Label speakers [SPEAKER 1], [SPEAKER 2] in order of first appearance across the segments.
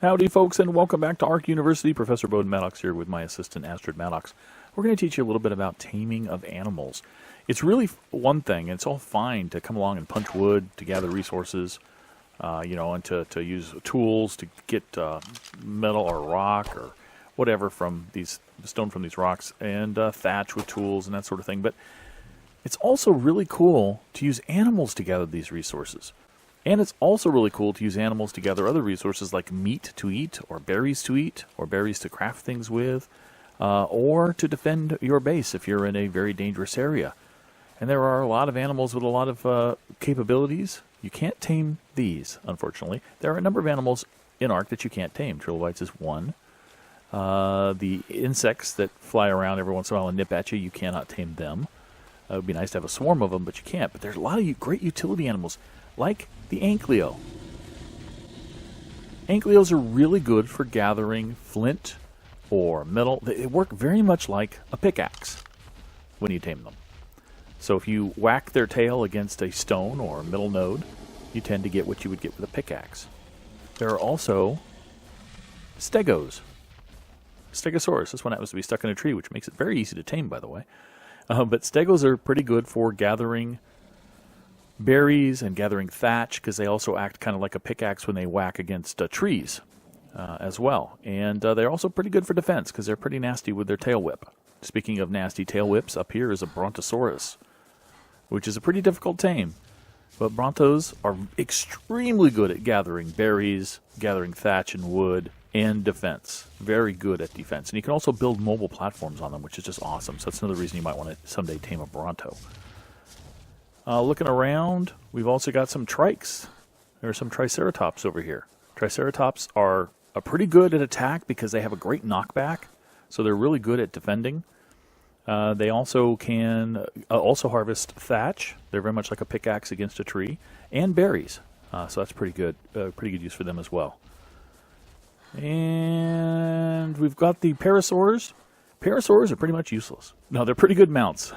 [SPEAKER 1] Howdy, folks, and welcome back to ARK University. Professor Bowden Maddox here with my assistant, Astrid Maddox. We're going to teach you a little bit about taming of animals. It's really one thing, and it's all fine to come along and punch wood, to gather resources, and to use tools to get metal or rock or whatever from these stone from these rocks, and thatch with tools and that sort of thing. But it's also really cool to use animals to gather these resources. And it's also really cool to use animals to gather other resources like meat to eat, or berries to craft things with, or to defend your base if you're in a very dangerous area. And there are a lot of animals with a lot of capabilities. You can't tame these, unfortunately. There are a number of animals in ARK that you can't tame. Trilobites is one. The insects that fly around every once in a while and nip at you, you cannot tame them. It would be nice to have a swarm of them, but you can't. But there's a lot of great utility animals, like the ankylo. Ankylos are really good for gathering flint or metal. They work very much like a pickaxe when you tame them. So if you whack their tail against a stone or a metal node, you tend to get what you would get with a pickaxe. There are also stegos. Stegosaurus, this one happens to be stuck in a tree, which makes it very easy to tame, by the way. But stegos are pretty good for gathering berries and gathering thatch, because they also act kind of like a pickaxe when they whack against trees as well. And they're also pretty good for defense, because they're pretty nasty with their tail whip. Speaking of nasty tail whips, up here is a brontosaurus, which is a pretty difficult tame. But brontos are extremely good at gathering berries, gathering thatch and wood, and defense. Very good at defense. And you can also build mobile platforms on them, which is just awesome. So that's another reason you might want to someday tame a bronto. Looking around, we've also got some trikes. There are some triceratops over here. Triceratops are pretty good at attack because they have a great knockback, so they're really good at defending. They also can also harvest thatch. They're very much like a pickaxe against a tree, and berries. So that's pretty good use for them as well. And we've got the parasaurs. Parasaurs are pretty much useless. No, they're pretty good mounts.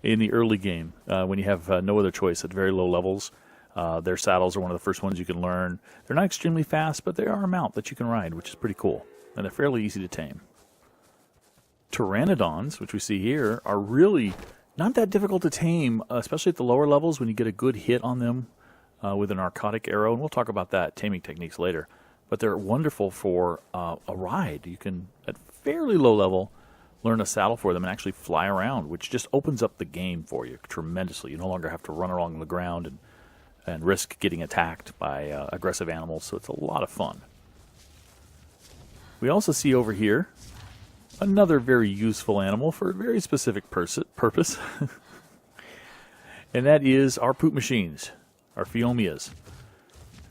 [SPEAKER 1] In the early game, when you have no other choice at very low levels. Their saddles are one of the first ones you can learn. They're not extremely fast, but they are a mount that you can ride, which is pretty cool. And they're fairly easy to tame. Pteranodons, which we see here, are really not that difficult to tame, especially at the lower levels when you get a good hit on them with a narcotic arrow. And we'll talk about that, taming techniques, later. But they're wonderful for a ride. You can, at fairly low level, learn a saddle for them and actually fly around, which just opens up the game for you tremendously. You no longer have to run along the ground and risk getting attacked by aggressive animals, so it's a lot of fun. We also see over here another very useful animal for a very specific purpose, and that is our poop machines, our Phiomias.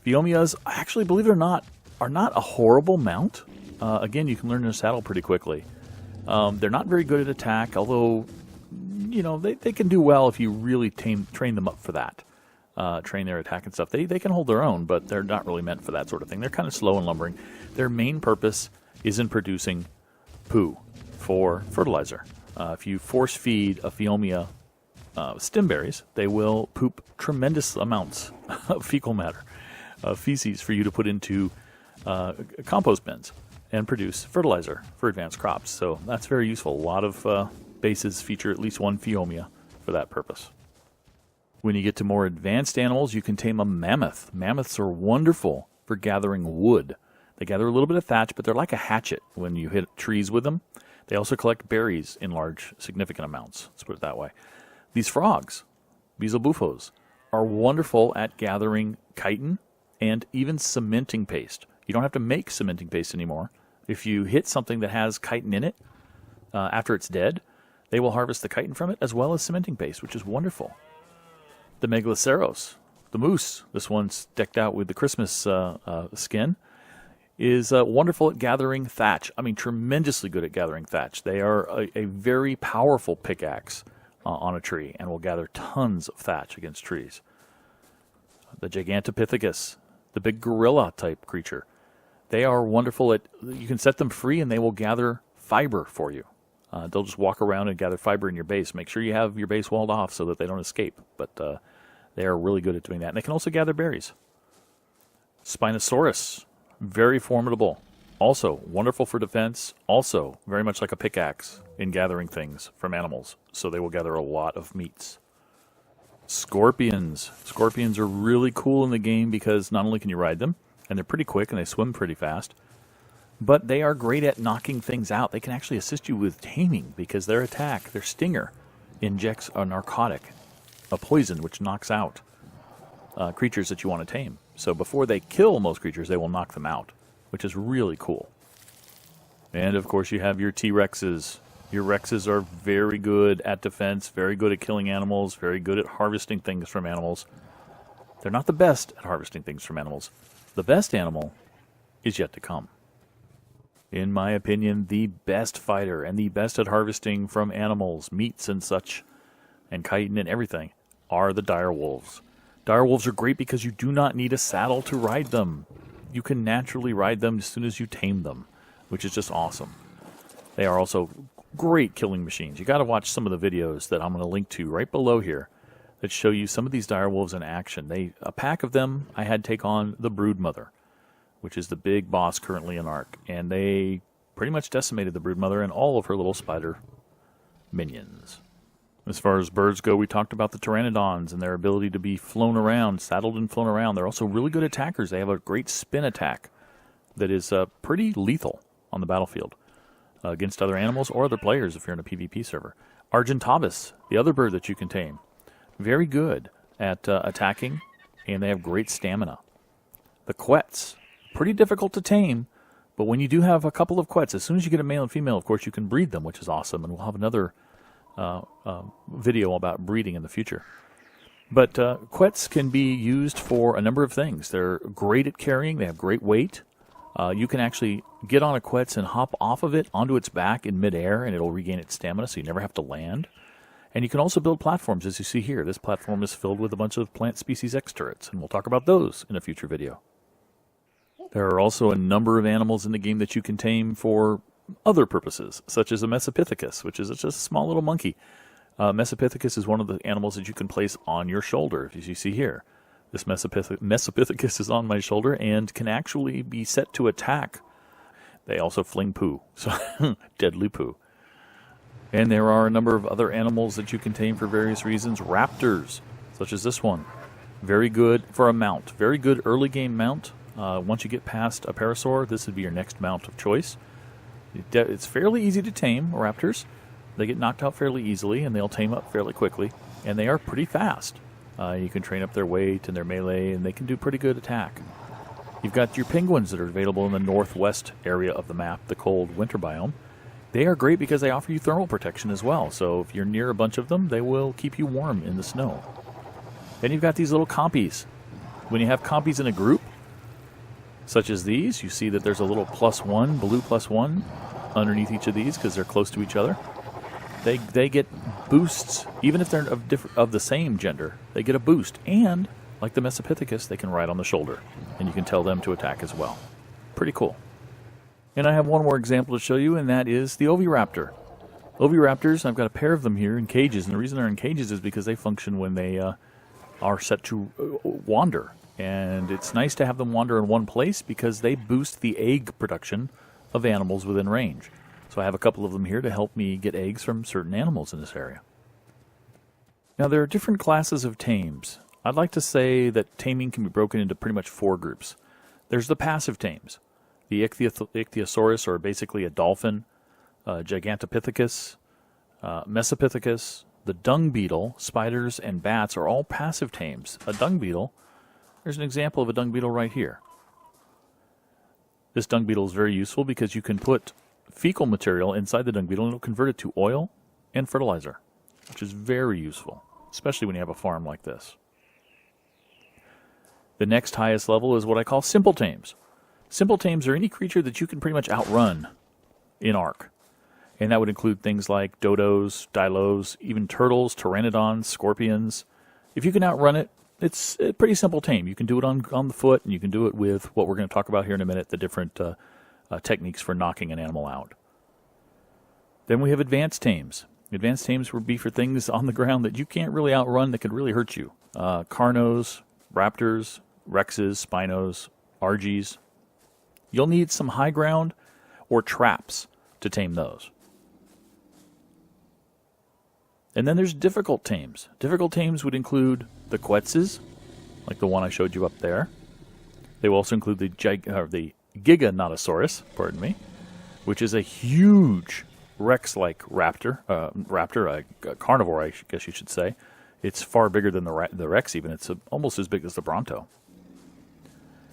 [SPEAKER 1] Phiomias, actually, believe it or not, are not a horrible mount. Again, you can learn their saddle pretty quickly. They're not very good at attack, although, they can do well if you really train them up for that. Train their attack and stuff. They can hold their own, but they're not really meant for that sort of thing. They're kind of slow and lumbering. Their main purpose is in producing poo for fertilizer. If you force feed a Phiomia stem berries, they will poop tremendous amounts of fecal matter, feces, for you to put into compost bins and produce fertilizer for advanced crops. So that's very useful. A lot of bases feature at least one Phiomia for that purpose. When you get to more advanced animals, you can tame a mammoth. Mammoths are wonderful for gathering wood. They gather a little bit of thatch, but they're like a hatchet when you hit trees with them. They also collect berries in large, significant amounts. Let's put it that way. These frogs, Beelzebufos, are wonderful at gathering chitin and even cementing paste. You don't have to make cementing paste anymore. If you hit something that has chitin in it, after it's dead, they will harvest the chitin from it as well as cementing paste, which is wonderful. The Megaloceros, the moose, this one's decked out with the Christmas skin, is wonderful at gathering thatch. I mean, tremendously good at gathering thatch. They are a very powerful pickaxe on a tree and will gather tons of thatch against trees. The Gigantopithecus, the big gorilla-type creature, they are wonderful at, you can set them free and they will gather fiber for you. They'll just walk around and gather fiber in your base. Make sure you have your base walled off so that they don't escape. But they are really good at doing that. And they can also gather berries. Spinosaurus, very formidable. Also, wonderful for defense. Also, very much like a pickaxe in gathering things from animals. So they will gather a lot of meats. Scorpions. Scorpions are really cool in the game because not only can you ride them, and they're pretty quick and they swim pretty fast, but they are great at knocking things out. They can actually assist you with taming because their attack, their stinger, injects a narcotic, a poison which knocks out creatures that you want to tame. So before they kill most creatures, they will knock them out, which is really cool. And of course you have your T-Rexes. Your Rexes are very good at defense, very good at killing animals, very good at harvesting things from animals. They're not the best at harvesting things from animals. The best animal is yet to come. In my opinion, the best fighter and the best at harvesting from animals, meats and such, and chitin and everything, are the direwolves. Direwolves are great because you do not need a saddle to ride them. You can naturally ride them as soon as you tame them, which is just awesome. They are also great killing machines. You got to watch some of the videos that I'm going to link to right below here that show you some of these direwolves in action. A pack of them I had take on the Broodmother, which is the big boss currently in ARK, and they pretty much decimated the Broodmother and all of her little spider minions. As far as birds go, we talked about the pteranodons and their ability to be flown around, saddled and flown around. They're also really good attackers. They have a great spin attack that is pretty lethal on the battlefield against other animals or other players if you're in a PvP server. Argentavis, the other bird that you can tame, very good at attacking, and they have great stamina. The quetz, pretty difficult to tame, but when you do have a couple of quetz, as soon as you get a male and female, of course, you can breed them, which is awesome, and we'll have another video about breeding in the future. But quetz can be used for a number of things. They're great at carrying. They have great weight. You can actually get on a quetz and hop off of it onto its back in midair, and it'll regain its stamina, so you never have to land. And you can also build platforms, as you see here. This platform is filled with a bunch of Plant Species X turrets, and we'll talk about those in a future video. There are also a number of animals in the game that you can tame for other purposes, such as a Mesopithecus, which is just a small little monkey. Mesopithecus is one of the animals that you can place on your shoulder, as you see here. This Mesopithecus is on my shoulder and can actually be set to attack. They also fling poo, so deadly poo. And there are a number of other animals that you can tame for various reasons. Raptors, such as this one. Very good for a mount. Very good early game mount. Once you get past a parasaur, this would be your next mount of choice. It's fairly easy to tame raptors. They get knocked out fairly easily, and they'll tame up fairly quickly. And they are pretty fast. You can train up their weight and their melee, and they can do pretty good attack. You've got your penguins that are available in the northwest area of the map, the cold winter biome. They are great because they offer you thermal protection as well. So if you're near a bunch of them, they will keep you warm in the snow. Then you've got these little compies. When you have compies in a group, such as these, you see that there's a little +1, blue +1, underneath each of these because they're close to each other. They get boosts, even if they're of the same gender. They get a boost, and like the Mesopithecus, they can ride on the shoulder, and you can tell them to attack as well. Pretty cool. And I have one more example to show you, and that is the Oviraptor. Oviraptors, I've got a pair of them here in cages, and the reason they're in cages is because they function when they are set to wander. And it's nice to have them wander in one place because they boost the egg production of animals within range. So I have a couple of them here to help me get eggs from certain animals in this area. Now there are different classes of tames. I'd like to say that taming can be broken into pretty much 4 groups. There's the passive tames. The Ichthyosaurus, or basically a dolphin, Gigantopithecus, Mesopithecus, the dung beetle, spiders, and bats are all passive tames. A dung beetle, there's an example of a dung beetle right here. This dung beetle is very useful because you can put fecal material inside the dung beetle and it'll convert it to oil and fertilizer, which is very useful, especially when you have a farm like this. The next highest level is what I call simple tames. Simple tames are any creature that you can pretty much outrun in ARK. And that would include things like dodos, dilos, even turtles, pteranodons, scorpions. If you can outrun it, it's a pretty simple tame. You can do it on the foot, and you can do it with what we're going to talk about here in a minute, the different techniques for knocking an animal out. Then we have advanced tames. Advanced tames would be for things on the ground that you can't really outrun that could really hurt you. Carnos, raptors, rexes, spinos, argies. You'll need some high ground or traps to tame those. And then there's difficult tames. Difficult tames would include the quetzes, like the one I showed you up there. They will also include the Giganotosaurus, pardon me, which is a huge Rex-like raptor, a carnivore, I guess you should say. It's far bigger than the Rex even. It's almost as big as the Bronto.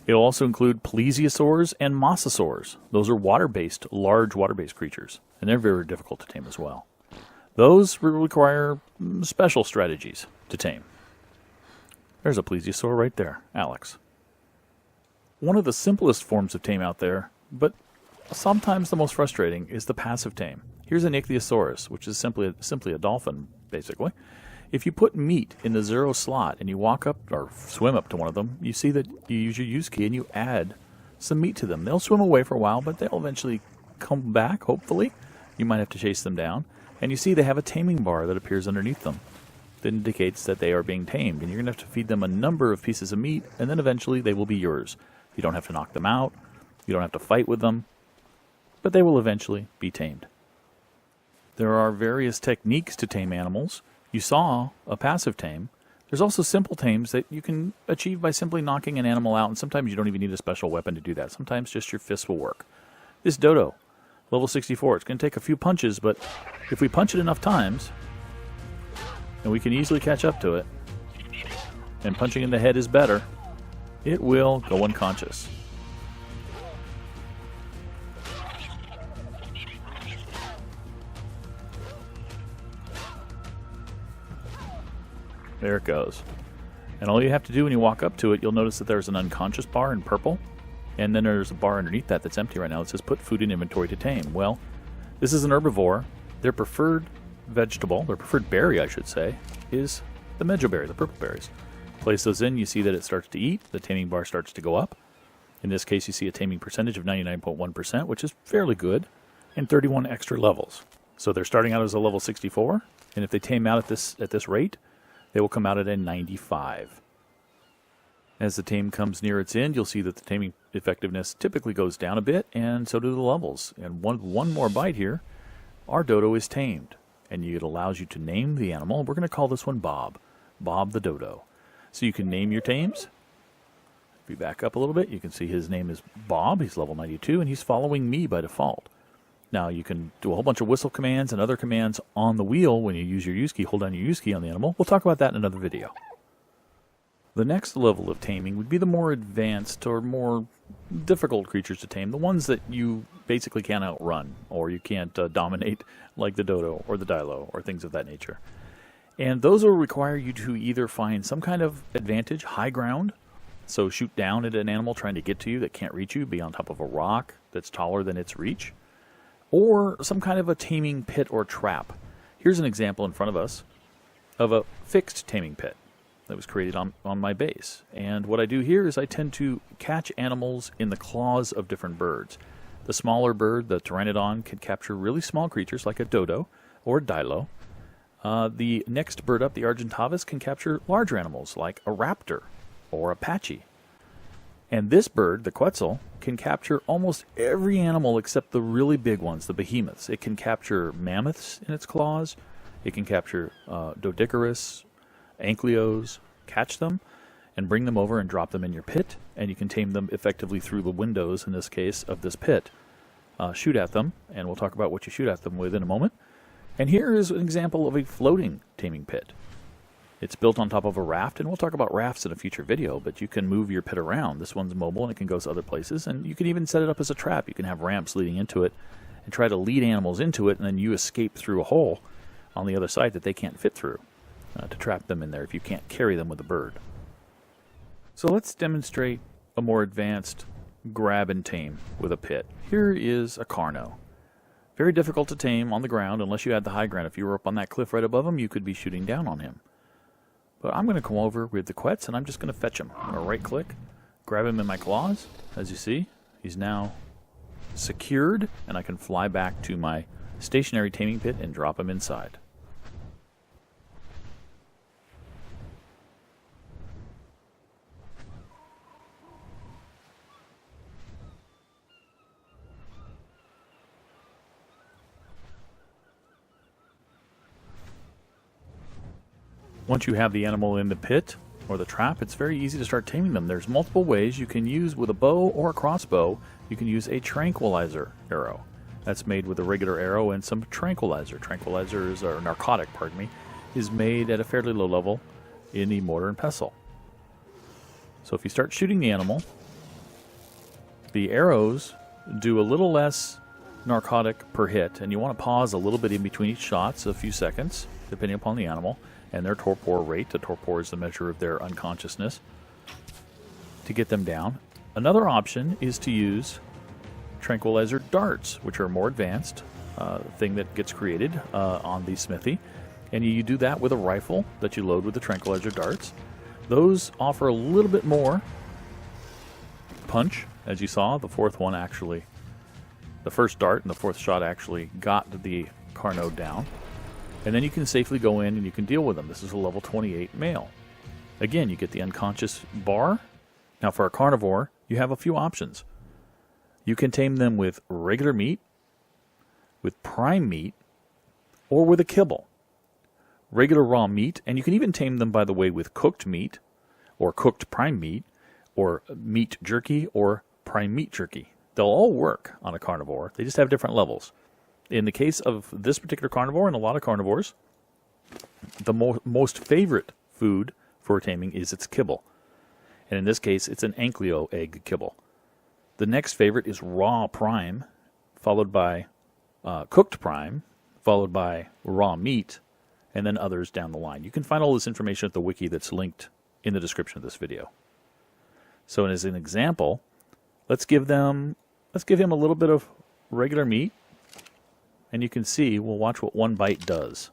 [SPEAKER 1] It'll also include plesiosaurs and mosasaurs. Those are large water-based creatures, and they're very difficult to tame as well. Those require special strategies to tame. There's a plesiosaur right there, Alex. One of the simplest forms of tame out there, but sometimes the most frustrating, is the passive tame. Here's an ichthyosaurus, which is simply a dolphin, basically. If you put meat in the 0 slot and you walk up or swim up to one of them, you see that you use your use key and you add some meat to them. They'll swim away for a while, but they'll eventually come back, hopefully. You might have to chase them down. And you see they have a taming bar that appears underneath them. That indicates that they are being tamed. And you're going to have to feed them a number of pieces of meat, and then eventually they will be yours. You don't have to knock them out. You don't have to fight with them. But they will eventually be tamed. There are various techniques to tame animals. You saw a passive tame. There's also simple tames that you can achieve by simply knocking an animal out, and sometimes you don't even need a special weapon to do that. Sometimes just your fists will work. This dodo, level 64, it's going to take a few punches, but if we punch it enough times, and we can easily catch up to it, and punching in the head is better, it will go unconscious. There it goes. And all you have to do when you walk up to it, you'll notice that there's an unconscious bar in purple, and then there's a bar underneath that that's empty right now. It says put food in inventory to tame. Well, this is an herbivore. Their preferred vegetable, their preferred berry, I should say, is the mejoberry, the purple berries. Place those in, you see that it starts to eat. The taming bar starts to go up. In this case, you see a taming percentage of 99.1%, which is fairly good, and 31 extra levels. So they're starting out as a level 64, and if they tame out at this rate, they will come out at a 95. As the tame comes near its end, you'll see that the taming effectiveness typically goes down a bit, and so do the levels. And one more bite here, our dodo is tamed, and it allows you to name the animal. We're going to call this one Bob. Bob the dodo. So you can name your tames. If you back up a little bit, you can see his name is Bob. He's level 92, and he's following me by default. Now, you can do a whole bunch of whistle commands and other commands on the wheel when you use your use key. Hold down your use key on the animal. We'll talk about that in another video. The next level of taming would be the more advanced or more difficult creatures to tame, the ones that you basically can't outrun or you can't dominate, like the dodo or the dilo or things of that nature. And those will require you to either find some kind of advantage, high ground, so shoot down at an animal trying to get to you that can't reach you, be on top of a rock that's taller than its reach, or some kind of a taming pit or trap. Here's an example in front of us of a fixed taming pit that was created on my base. And what I do here is I tend to catch animals in the claws of different birds. The smaller bird, the pteranodon, can capture really small creatures like a dodo or a dilo. The next bird up, the argentavis, can capture larger animals like a raptor or Apache. And this bird, the quetzal, can capture almost every animal except the really big ones, the behemoths. It can capture mammoths in its claws. It can capture doedicurus, ankylos, catch them, and bring them over and drop them in your pit. And you can tame them effectively through the windows, in this case, of this pit. Shoot at them, and we'll talk about what you shoot at them with in a moment. And here is an example of a floating taming pit. It's built on top of a raft, and we'll talk about rafts in a future video, but you can move your pit around. This one's mobile, and it can go to other places, and you can even set it up as a trap. You can have ramps leading into it and try to lead animals into it, and then you escape through a hole on the other side that they can't fit through to trap them in there if you can't carry them with a bird. So let's demonstrate a more advanced grab and tame with a pit. Here is a carno. Very difficult to tame on the ground unless you had the high ground. If you were up on that cliff right above him, you could be shooting down on him. But I'm going to come over with the quetz, and I'm just going to fetch him. I'm going to right-click, grab him in my claws. As you see, he's now secured, and I can fly back to my stationary taming pit and drop him inside. Once you have the animal in the pit or the trap, it's very easy to start taming them. There's multiple ways you can use with a bow or a crossbow. You can use a tranquilizer arrow. That's made with a regular arrow and some tranquilizer. Tranquilizer is, or narcotic, pardon me, is made at a fairly low level in the mortar and pestle. So if you start shooting the animal, the arrows do a little less narcotic per hit, and you want to pause a little bit in between each shots, a few seconds, depending upon the animal and their torpor rate. The torpor is the measure of their unconsciousness, to get them down. Another option is to use tranquilizer darts, which are a more advanced thing that gets created on the smithy, and you do that with a rifle that you load with the tranquilizer darts. Those offer a little bit more punch, as you saw. The fourth one actually, the first dart and the fourth shot actually got the carno down, and then you can safely go in and you can deal with them. This is a level 28 male. Again, you get the unconscious bar. Now for a carnivore, you have a few options. You can tame them with regular meat, with prime meat, or with a kibble. Regular raw meat, and you can even tame them, by the way, with cooked meat, or cooked prime meat, or meat jerky, or prime meat jerky. They'll all work on a carnivore. They just have different levels. In the case of this particular carnivore, and a lot of carnivores, the most favorite food for taming is its kibble. And in this case, it's an ankylo egg kibble. The next favorite is raw prime, followed by cooked prime, followed by raw meat, and then others down the line. You can find all this information at the wiki that's linked in the description of this video. So as an example, let's give him a little bit of regular meat, and you can see, we'll watch what one bite does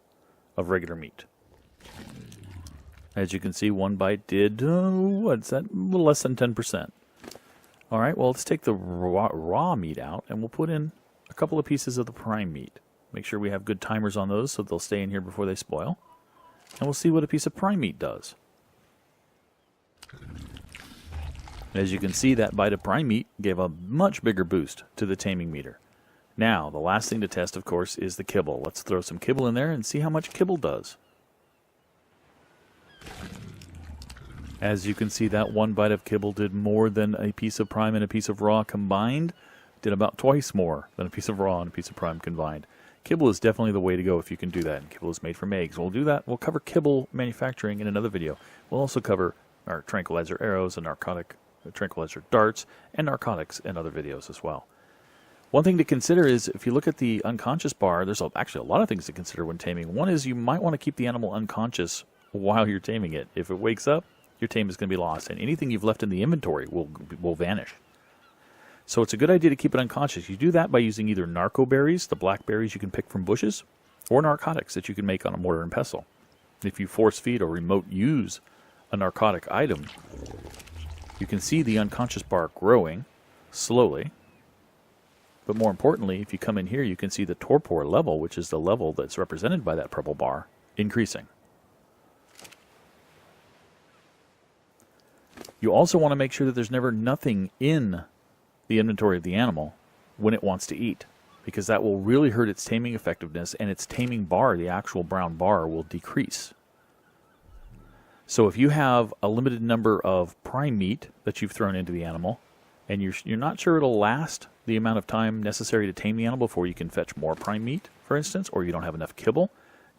[SPEAKER 1] of regular meat. As you can see, one bite did, what's that, a little less than 10%. All right, well, let's take the raw meat out, and we'll put in a couple of pieces of the prime meat. Make sure we have good timers on those so they'll stay in here before they spoil. And we'll see what a piece of prime meat does. As you can see, that bite of prime meat gave a much bigger boost to the taming meter. Now, the last thing to test, of course, is the kibble. Let's throw some kibble in there and see how much kibble does. As you can see, that one bite of kibble did more than a piece of prime and a piece of raw combined. Did about twice more than a piece of raw and a piece of prime combined. Kibble is definitely the way to go if you can do that. And kibble is made from eggs. We'll do that. We'll cover kibble manufacturing in another video. We'll also cover our tranquilizer arrows and narcotic tranquilizer darts and narcotics in other videos as well. One thing to consider is, if you look at the unconscious bar, there's actually a lot of things to consider when taming. One is you might want to keep the animal unconscious while you're taming it. If it wakes up, your tame is going to be lost, and anything you've left in the inventory will vanish. So it's a good idea to keep it unconscious. You do that by using either narco berries, the black berries you can pick from bushes, or narcotics that you can make on a mortar and pestle. If you force feed or remote use a narcotic item, you can see the unconscious bar growing slowly. But more importantly, if you come in here, you can see the torpor level, which is the level that's represented by that purple bar, increasing. You also want to make sure that there's never nothing in the inventory of the animal when it wants to eat, because that will really hurt its taming effectiveness, and its taming bar, the actual brown bar, will decrease. So if you have a limited number of prime meat that you've thrown into the animal, and you're not sure it'll last the amount of time necessary to tame the animal before you can fetch more prime meat, for instance, or you don't have enough kibble,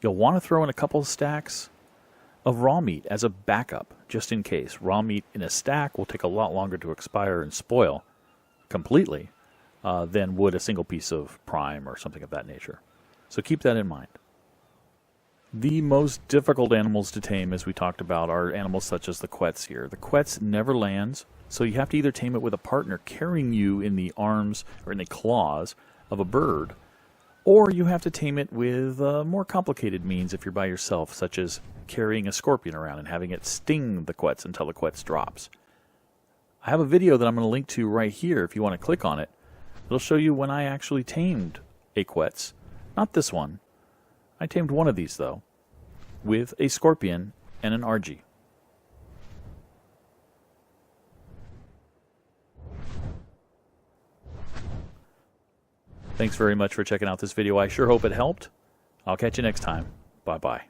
[SPEAKER 1] you'll want to throw in a couple of stacks of raw meat as a backup, just in case. Raw meat in a stack will take a lot longer to expire and spoil completely than would a single piece of prime or something of that nature. So keep that in mind. The most difficult animals to tame, as we talked about, are animals such as the quetz here. The quetz never lands, so you have to either tame it with a partner carrying you in the arms or in the claws of a bird, or you have to tame it with more complicated means if you're by yourself, such as carrying a scorpion around and having it sting the quetz until the quetz drops. I have a video that I'm going to link to right here if you want to click on it. It'll show you when I actually tamed a quetz. Not this one. I tamed one of these, though, with a scorpion and an RG. Thanks very much for checking out this video. I sure hope it helped. I'll catch you next time. Bye-bye.